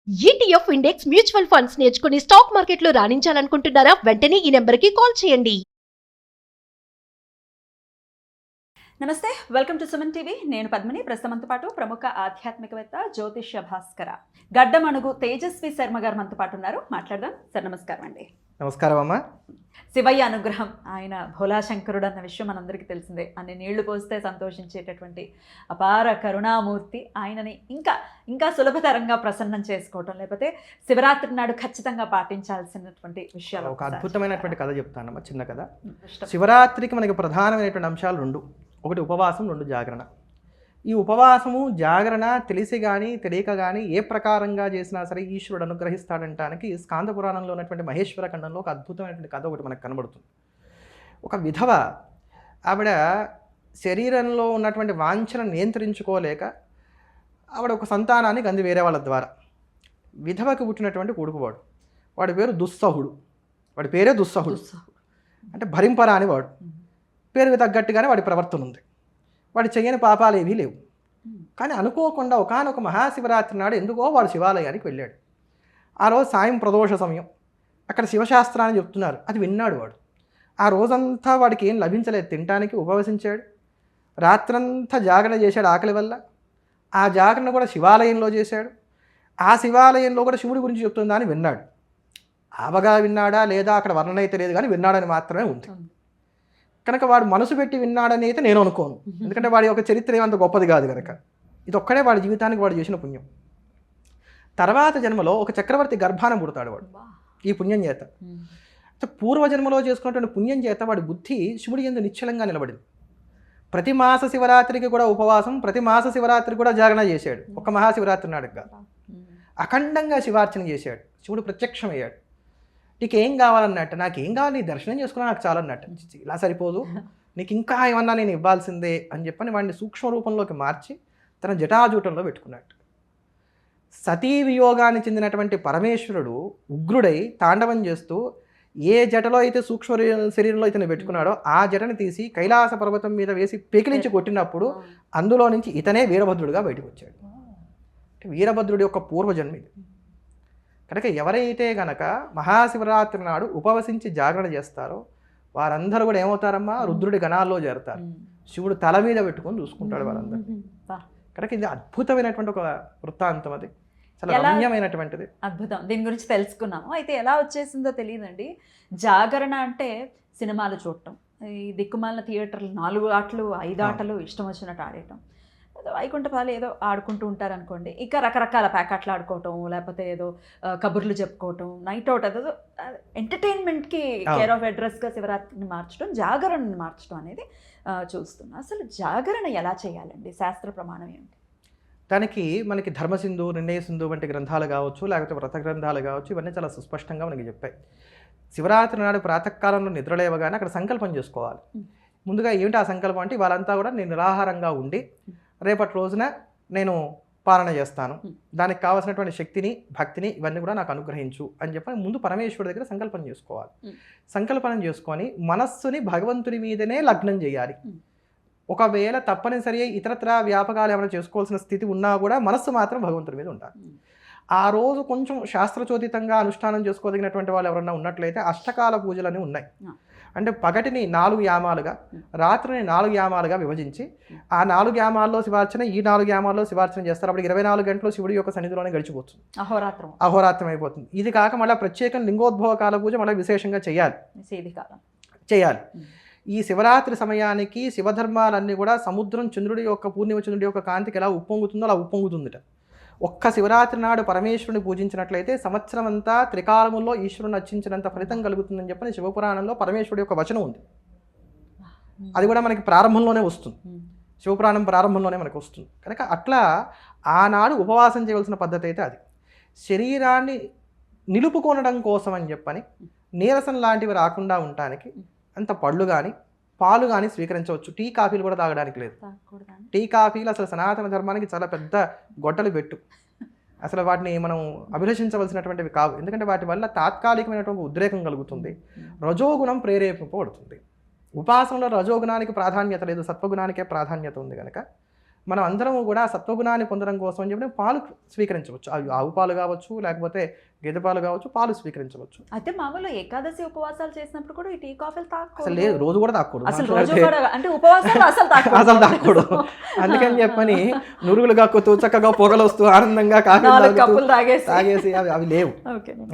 ETF index mutual funds నేర్చుకుని stock మార్కెట్లో రాణించాలనుకుంటున్నారా? వెంటనే ఈ నెంబర్కి కాల్ చేయండి. నమస్తే, వెల్కమ్ టు సుమన్ టీవీ. నేను పద్మిని. ప్రస్తుతంతో పాటు ప్రముఖ ఆధ్యాత్మికవేత్త జ్యోతిష్య భాస్కర గడ్డమణుగు తేజస్వి శర్మ గారు మనతో పాటు ఉన్నారు. మాట్లాడదాం సార్. నమస్కారం అండి. నమస్కారం అమ్మ. శివయ్య అనుగ్రహం, ఆయన భోలాశంకరుడు అన్న విషయం మనందరికీ తెలిసిందే. అన్ని నీళ్లు పోస్తే సంతోషించేటటువంటి అపార కరుణామూర్తి ఆయనని ఇంకా ఇంకా సులభతరంగా ప్రసన్నం చేసుకోవటం, లేకపోతే శివరాత్రి నాడు ఖచ్చితంగా పాటించాల్సినటువంటి విషయాలు. ఒక అద్భుతమైనటువంటి కథ చెప్తానమ్మా, చిన్న కథ. శివరాత్రికి మనకి ప్రధానమైనటువంటి అంశాలు రెండు. ఒకటి ఉపవాసం, రెండు జాగరణ. ఈ ఉపవాసము జాగరణ తెలిసి కానీ తెలియక కానీ ఏ ప్రకారంగా చేసినా సరే ఈశ్వరుడు అనుగ్రహిస్తాడంటానికి స్కాంద పురాణంలో ఉన్నటువంటి మహేశ్వర ఖండంలో ఒక అద్భుతమైనటువంటి కథ ఒకటి మనకు కనబడుతుంది. ఒక విధవ ఆవిడ శరీరంలో ఉన్నటువంటి వాంఛను నియంత్రించుకోలేక ఆవిడ ఒక సంతానాన్ని కంది వేరే వాళ్ళ ద్వారా. విధవకి పుట్టినటువంటి కొడుకువాడు, వాడి పేరు దుస్సహుడు. వాడి పేరే దుస్సహుడు, అంటే భరింపరా అని వాడు. పేరుకు తగ్గట్టుగానే వాడి ప్రవర్తన ఉంది. వాడు చేయని పాపాలు ఏవీ లేవు. కానీ అనుకోకుండా ఒకానొక మహాశివరాత్రి నాడు ఎందుకో వాడు శివాలయానికి వెళ్ళాడు. ఆ రోజు సాయం ప్రదోష సమయం. అక్కడ శివశాస్త్రాన్ని చెప్తున్నారు, అది విన్నాడు వాడు. ఆ రోజంతా వాడికి ఏం లభించలేదు, తినటానికి ఉపవసించాడు. రాత్రంతా జాగరణ చేశాడు ఆకలి వల్ల. ఆ జాగరణ కూడా శివాలయంలో చేశాడు. ఆ శివాలయంలో కూడా శివుడి గురించి చెప్తుందా అని విన్నాడు. ఆవగా విన్నాడా లేదా అక్కడ వర్ణన అయితే లేదు, కానీ విన్నాడని మాత్రమే ఉంది. కనుక వాడు మనసు పెట్టి విన్నాడని అయితే నేను అనుకోను, ఎందుకంటే వాడి యొక్క చరిత్ర ఏమంత గొప్పది కాదు కనుక. ఇది ఒక్కడే వాడి జీవితానికి వాడు చేసిన పుణ్యం. తర్వాత జన్మలో ఒక చక్రవర్తి గర్భాన పుడతాడు వాడు ఈ పుణ్యం చేత. పూర్వజన్మలో చేసుకున్నటువంటి పుణ్యం చేత వాడి బుద్ధి శివుడి యందు నిశ్చలంగా నిలబడింది. ప్రతి మాస శివరాత్రికి కూడా ఉపవాసం, ప్రతి మాస శివరాత్రికి కూడా జాగరణ చేశాడు. ఒక మహాశివరాత్రి నాడుగా అఖండంగా శివార్చన చేశాడు. శివుడు ప్రత్యక్షమయ్యాడు. నీకు ఏం కావాలన్నట్టు, నాకేం కావాలి, నీ దర్శనం చేసుకున్నా నాకు చాలన్నట్టు. ఇలా సరిపోదు, నీకు ఇంకా ఏమన్నా నేను ఇవ్వాల్సిందే అని చెప్పని వాడిని సూక్ష్మ రూపంలోకి మార్చి తన జటాజూటంలో పెట్టుకున్నట్టు. సతీ వియోగాన్ని చెందినటువంటి పరమేశ్వరుడు ఉగ్రుడై తాండవం చేస్తూ ఏ జటలో అయితే సూక్ష్మ శరీరంలో ఇతను పెట్టుకున్నాడో ఆ జటని తీసి కైలాస పర్వతం మీద వేసి పెకిలించి కొట్టినప్పుడు అందులో నుంచి ఇతనే వీరభద్రుడిగా బయటకు వచ్చాడు. వీరభద్రుడి యొక్క పూర్వజన్మ ఇది. కనుక ఎవరైతే గనక మహాశివరాత్రి నాడు ఉపవసించి జాగరణ చేస్తారో వారందరూ కూడా ఏమవుతారమ్మా, రుద్రుడి గణాల్లో చేరుతారు. శివుడు తల మీద పెట్టుకొని చూసుకుంటాడు వారందరూ. కనుక ఇది అద్భుతమైనటువంటి ఒక వృత్తాంతం, అది చాలా రమ్యమైనటువంటిది. అద్భుతం. దీని గురించి తెలుసుకున్నాము. అయితే ఎలా వచ్చేసిందో తెలియదండి. జాగరణ అంటే సినిమాలు చూడటం, ఈ దిక్కుమాలిన థియేటర్లు 4 ఆటలు 5 ఆటలు ఇష్టం వచ్చినట్టు ఆడేయటం, వైకుంఠపాలు ఏదో ఆడుకుంటూ ఉంటారు అనుకోండి. ఇక రకరకాల ప్యాకెట్లు ఆడుకోవటం, లేకపోతే ఏదో కబుర్లు చెప్పుకోవటం, నైట్ అవుట్ అదేదో ఎంటర్టైన్మెంట్కి కేర్ ఆఫ్ అడ్రస్గా శివరాత్రిని మార్చడం, జాగరణని మార్చడం అనేది చూస్తున్నాం. అసలు జాగరణ ఎలా చేయాలండి? శాస్త్ర ప్రమాణం ఏమిటి? దానికి మనకి ధర్మసింధు, నిర్ణయసింధు వంటి గ్రంథాలు కావచ్చు, లేకపోతే వ్రత గ్రంథాలు కావచ్చు, ఇవన్నీ చాలా సుస్పష్టంగా మనకి చెప్పాయి. శివరాత్రి నాడు ప్రాతకాలంలో నిద్రలేవగానే అక్కడ సంకల్పం చేసుకోవాలి. ముందుగా ఏమిటి ఆ సంకల్పం అంటే, వాళ్ళంతా కూడా నేను నిరాహారంగా ఉండి రేపటి రోజున నేను పాలన చేస్తాను, దానికి కావాల్సినటువంటి శక్తిని భక్తిని ఇవన్నీ కూడా నాకు అనుగ్రహించు అని చెప్పి ముందు పరమేశ్వరుడి దగ్గర సంకల్పం చేసుకోవాలి. సంకల్పనం చేసుకొని మనస్సుని భగవంతుని మీదనే లగ్నం చేయాలి. ఒకవేళ తప్పనిసరి ఇతరత్ర వ్యాపకాలు ఏమైనా చేసుకోవాల్సిన స్థితి ఉన్నా కూడా మనస్సు మాత్రం భగవంతుడి మీద ఉండాలి. ఆ రోజు కొంచెం శాస్త్రచోదితంగా అనుష్ఠానం చేసుకోదగినటువంటి వాళ్ళు ఎవరన్నా ఉన్నట్లయితే అష్టకాల పూజలని ఉన్నాయి. అంటే పగటిని 4 యామాలుగా, రాత్రిని 4 యామాలుగా విభజించి ఆ 4 యామాల్లో శివార్చన, ఈ 4 యామాల్లో శివార్చన చేస్తారు. అప్పుడు 24 గంటలు శివుడి యొక్క సన్నిధిలోనే గడిచిపోతుంది, అహోరాత్రం అయిపోతుంది. ఇది కాక మళ్ళీ ప్రత్యేకం లింగోద్భవ కాల పూజ మళ్ళీ విశేషంగా చేయాలి. ఈ శివరాత్రి సమయానికి శివధర్మాలన్నీ కూడా సముద్రం చంద్రుడి యొక్క పూర్ణిమ చంద్రుడి యొక్క కాంతికి ఎలా ఉప్పొంగుతుందో అలా ఉప్పొంగుతుందిట. ఒక్క శివరాత్రి నాడు పరమేశ్వరుని పూజించినట్లయితే సంవత్సరం అంతా త్రికాలముల్లో ఈశ్వరుని అర్చించినంత ఫలితం కలుగుతుందని చెప్పని శివపురాణంలో పరమేశ్వరుడి యొక్క వచనం ఉంది. అది కూడా మనకి ప్రారంభంలోనే వస్తుంది, శివపురాణం ప్రారంభంలోనే మనకు వస్తుంది. కనుక అట్లా ఆనాడు ఉపవాసం చేయవలసిన పద్ధతి అయితే అది. శరీరాన్ని నిలుపుకొనడం కోసం అని చెప్పని నీరసం లాంటివి రాకుండా ఉండటానికి అంత పళ్ళు కానీ పాలు కానీ స్వీకరించవచ్చు. టీ కాఫీలు కూడా తాగడానికి లేదు. టీ కాఫీలు అసలు సనాతన ధర్మానికి చాలా పెద్ద గొడ్డలు పెట్టు. అసలు వాటిని మనం అభిలషించవలసినటువంటివి కావు. ఎందుకంటే వాటి వల్ల తాత్కాలికమైనటువంటి ఉద్రేకం కలుగుతుంది, రజోగుణం ప్రేరేపింపబడుతుంది. ఉపాసనలో రజోగుణానికి ప్రాధాన్యత లేదు, సత్వగుణానికే ప్రాధాన్యత ఉంది కనుక మనం అందరం కూడా సత్వగుణాన్ని పొందడం కోసం అని చెప్పి పాలు స్వీకరించవచ్చు. అవి ఆవు పాలు కావచ్చు, లేకపోతే గేదె పాలు కావచ్చు, పాలు స్వీకరించవచ్చు. అయితే మామూలు ఏకాదశి ఉపవాసాలు చేసినప్పుడు కూడా ఈ టీ కాఫీలు అసలు తాగకూడదు. లేదు, రోజు కూడా తాగకూడదు. అసలు రోజు కూడా అంటే ఉపవాసాలు అసలు అసలు తాగకూడదు. అందుకని చెప్పని నురుగులు కక్కుతూ చక్కగా పొగలు వస్తూ ఆనందంగా కప్పులు తాగేసి అవి లేవు.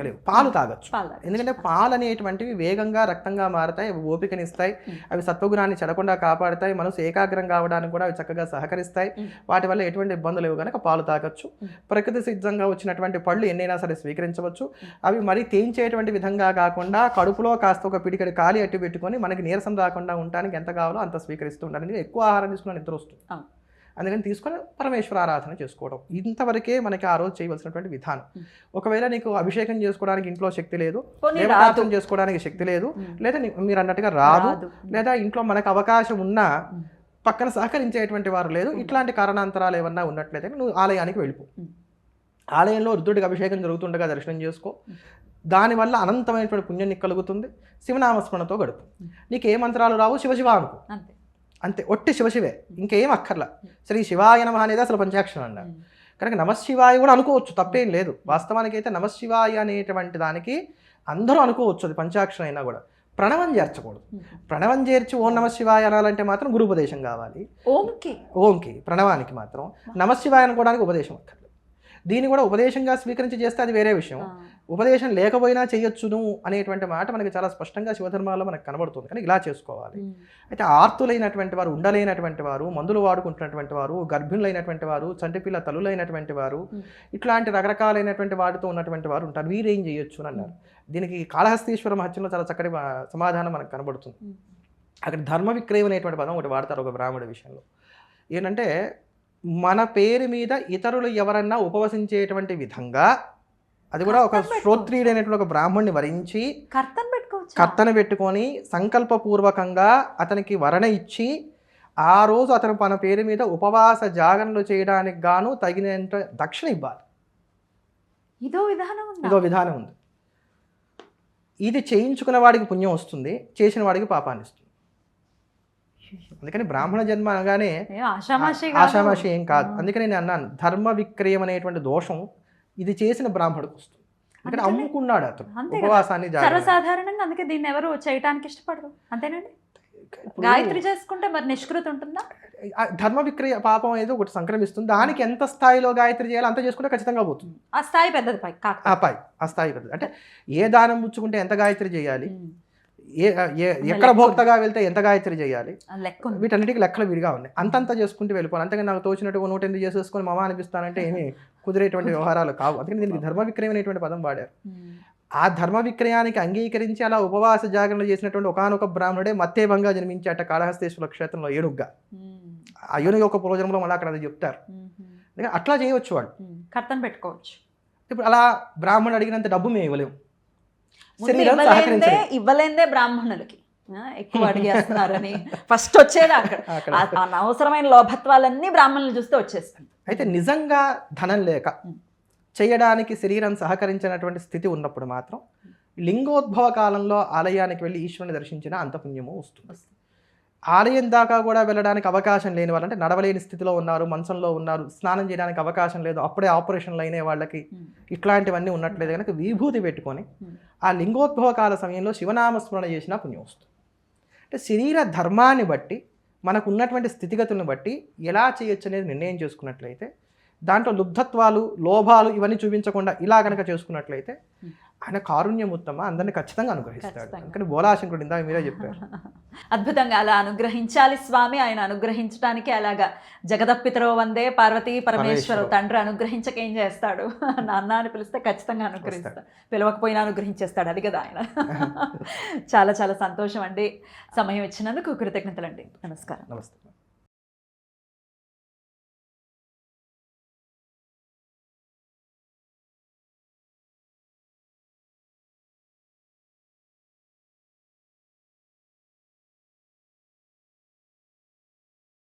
లేవు. పాలు తాగొచ్చు. తాగొచ్చు. ఎందుకంటే పాలు అనేటువంటివి వేగంగా రక్తంగా మారతాయి, అవి ఓపికనిస్తాయి, అవి సత్వగుణాన్ని చెడకుండా కాపాడుతాయి, మనసు ఏకాగ్రం కావడానికి కూడా అవి చక్కగా సహకరిస్తాయి. వాటి వల్ల ఎటువంటి ఇబ్బందులు లేవు కనుక పాలు తాగొచ్చు. ప్రకృతి సిద్ధంగా వచ్చినటువంటి పళ్ళు ఎన్నైనా సరే స్వీకరించవచ్చు. అవి మరీ తేంచేటువంటి విధంగా కాకుండా కడుపులో కాస్త ఒక పిడికడి ఖాళీ అట్టి పెట్టుకొని మనకి నీరసం రాకుండా ఉండడానికి ఎంత కావాలో అంత స్వీకరిస్తూ ఉండాలి. ఎక్కువ ఆహారం తీసుకున్న నిద్ర వస్తుంది. అందుకని తీసుకొని పరమేశ్వర ఆరాధన చేసుకోవడం ఇంతవరకే మనకి ఆ రోజు చేయవలసినటువంటి విధానం. ఒకవేళ నీకు అభిషేకం చేసుకోవడానికి ఇంట్లో శక్తి లేదు, దేవతార్చన చేసుకోవడానికి శక్తి లేదు, లేదా మీరు అన్నట్టుగా రాదు, లేదా ఇంట్లో మనకు అవకాశం ఉన్నా పక్కన సహకరించేటువంటి వారు లేదు, ఇట్లాంటి కారణాంతరాలు ఏమన్నా ఉన్నట్లయితే నువ్వు ఆలయానికి వెళ్ళిపో. ఆలయంలో రుద్రుడికి అభిషేకం జరుగుతుండగా దర్శనం చేసుకో. దానివల్ల అనంతమైనటువంటి పుణ్యం నీకు కలుగుతుంది. శివనామస్మరణతో గడుపు. నీకు ఏ మంత్రాలు రావు, శివశివ అనుకో అంతే. ఒట్టి శివశివే, ఇంకేం అక్కర్లా. శ్రీ శివాయ నమః అనేది అసలు పంచాక్షరం అన్నారు కనుక నమశివాయ కూడా అనుకోవచ్చు, తప్పేం లేదు. వాస్తవానికి అయితే నమశివాయ అనేటువంటి దానికి అందరూ అనుకోవచ్చు, అది పంచాక్షరం అయినా కూడా. ప్రణవం చేర్చకూడదు. ప్రణవం చేర్చి ఓం నమశివాయ అనాలంటే మాత్రం గురుపదేశం కావాలి. ఓంకి ప్రణవానికి మాత్రం నమశివాయ అనుకోవడానికి ఉపదేశం అక్కర్లేదు. దీన్ని కూడా ఉపదేశంగా స్వీకరించి చేస్తే అది వేరే విషయం. ఉపదేశం లేకపోయినా చేయొచ్చును అనేటువంటి మాట మనకి చాలా స్పష్టంగా శివధర్మాల్లో మనకు కనబడుతుంది. కానీ ఇలా చేసుకోవాలి. అయితే ఆర్తులైనటువంటి వారు, ఉండలేనటువంటి వారు, మందులు వాడుకుంటున్నటువంటి వారు, గర్భిణులైనటువంటి వారు, చంటిపిల్ల తల్లులైనటువంటి వారు, ఇట్లాంటి రకరకాలైనటువంటి వాటితో ఉన్నటువంటి వారు ఉంటారు. వీరేం చేయొచ్చు అని అన్నారు. దీనికి కాళహస్తీశ్వర మహత్యంలో చాలా చక్కటి సమాధానం మనకు కనబడుతుంది. అక్కడ ధర్మ విక్రయం అనేటువంటి పదం ఒకటి వాడతారు ఒక బ్రాహ్మణ విషయంలో. ఏంటంటే మన పేరు మీద ఇతరులు ఎవరన్నా ఉపవసించేటువంటి విధంగా, అది కూడా ఒక శ్రోత్రియుడైనటువంటి ఒక బ్రాహ్మణ్ణి వరించి కర్తన పెట్టుకొని సంకల్పపూర్వకంగా అతనికి వరణ ఇచ్చి ఆ రోజు అతను మన పేరు మీద ఉపవాస జాగరణలు చేయడానికి గాను తగినంత దక్షిణ ఇవ్వాలి. ఇదో విధానం ఉంది. ఇది చేయించుకున్న వాడికి పుణ్యం వస్తుంది, చేసిన వాడికి పాపాన్ని ఇస్తుంది. అందుకని బ్రాహ్మణ జన్మ అనగానే ఆషామాషి ఏం కాదు. అందుకని నేను అన్నాను, ధర్మ విక్రయం అనేటువంటి దోషం ఇది చేసిన బ్రాహ్మణుడికి వస్తుంది. అంటే అమ్ముకున్నాడు అతను ఉపవాసాన్ని. సర్వసాధారణంగా అందుకే దీన్ని ఎవరు చేయడానికి ఇష్టపడరు, అంతేనండి. గాయత్రి చేసుకుంటే మరి నిష్కృతి ఉంటుందా? ధర్మ విక్రయ పాపం అనేది ఒకటి సంక్రమిస్తుంది. దానికి ఎంత స్థాయిలో గాయత్రి చేయాలో అంత చేసుకుంటే ఖచ్చితంగా పోతుంది. ఆ స్థాయి పెద్దది, ఆ స్థాయి పెద్దది. అంటే ఏ దానం పుచ్చుకుంటే ఎంత గాయత్రి చేయాలి, ఎక్కడ భోక్తగా వెళ్తే ఎంత గాయత్రి చేయాలి, వీటన్నిటికీ లెక్కలు విడిగా ఉన్నాయి. అంతంతా చేసుకుంటూ వెళ్ళిపోవాలి. అంతగా నాకు తోచినట్టు 108 చేసేసుకొని మమ అనిపిస్తానంటే ఏమీ కుదిరేటువంటి వ్యవహారాలు కావు. అందుకని దీనికి ధర్మ విక్రయం అనేటువంటి పదం వాడారు. ఆ ధర్మ విక్రయానికి అంగీకరించి అలా ఉపవాస జాగరణలు చేసినటువంటి ఒకనొక బ్రాహ్మణుడే మత్తేభంగా జన్మించాట కాళహస్తీశ్వర క్షేత్రంలో ఏనుగ్గా. ఆ ఏనుగు యొక్క పూర్వజన్మలో మళ్ళీ అక్కడ అది చెప్తారు. అట్లా చేయవచ్చు, వాళ్ళు కర్తను పెట్టుకోవచ్చు. ఇప్పుడు అలా బ్రాహ్మణుడు అడిగినంత డబ్బు మేము ఇవ్వలేము, ఇవ్వలేందే బ్రాహ్మణులకి ఎక్కువ అడిగేస్తున్నారని ఫస్ట్ వచ్చేది అక్కడ. అనవసరమైన లోభత్వాలన్నీ బ్రాహ్మణులు చూస్తే వచ్చేస్తాయి. అయితే నిజంగా ధనం లేక చేయడానికి శరీరం సహకరించినటువంటి స్థితి ఉన్నప్పుడు మాత్రం లింగోద్భవ కాలంలో ఆలయానికి వెళ్ళి ఈశ్వరుని దర్శించిన అంత పుణ్యము వస్తుంది. ఆలయం దాకా కూడా వెళ్ళడానికి అవకాశం లేని వాళ్ళంటే నడవలేని స్థితిలో ఉన్నారు, మంచంలో ఉన్నారు, స్నానం చేయడానికి అవకాశం లేదు, అప్పుడే ఆపరేషన్లు అయిన వాళ్ళకి ఇట్లాంటివన్నీ ఉన్నట్లేదు కనుక విభూతి పెట్టుకొని ఆ లింగోద్భవ కాల సమయంలో శివనామస్మరణ చేసిన పుణ్యం వస్తుంది. అంటే శరీర ధర్మాన్ని బట్టి మనకు ఉన్నటువంటి స్థితిగతులను బట్టి ఎలా చేయొచ్చు అనేది నిర్ణయం చేసుకున్నట్లయితే, దాంట్లో లుబ్ధత్వాలు, లోభాలు ఇవన్నీ చూపించకుండా ఇలా కనుక చేసుకున్నట్లయితే ఆయన కారుణ్యం ఉత్తమ, అందరినీ ఖచ్చితంగా అనుగ్రహిస్తాడు. అందుకని బోలాశంకరుడు ఇందాక మీరే చెప్పారు. అద్భుతంగా అలా అనుగ్రహించాలి స్వామి. ఆయన అనుగ్రహించడానికి అలాగా జగదప్పితరో వందే పార్వతీ పరమేశ్వరు, తండ్రి అనుగ్రహించకేం చేస్తాడు, నాన్న అని పిలిస్తే ఖచ్చితంగా అనుగ్రహిస్తాడు, పిలవకపోయినా అనుగ్రహించేస్తాడు, అది కదా ఆయన. చాలా చాలా సంతోషం అండి, సమయం ఇచ్చినందుకు కృతజ్ఞతలు అండి. నమస్కారం. నమస్తే.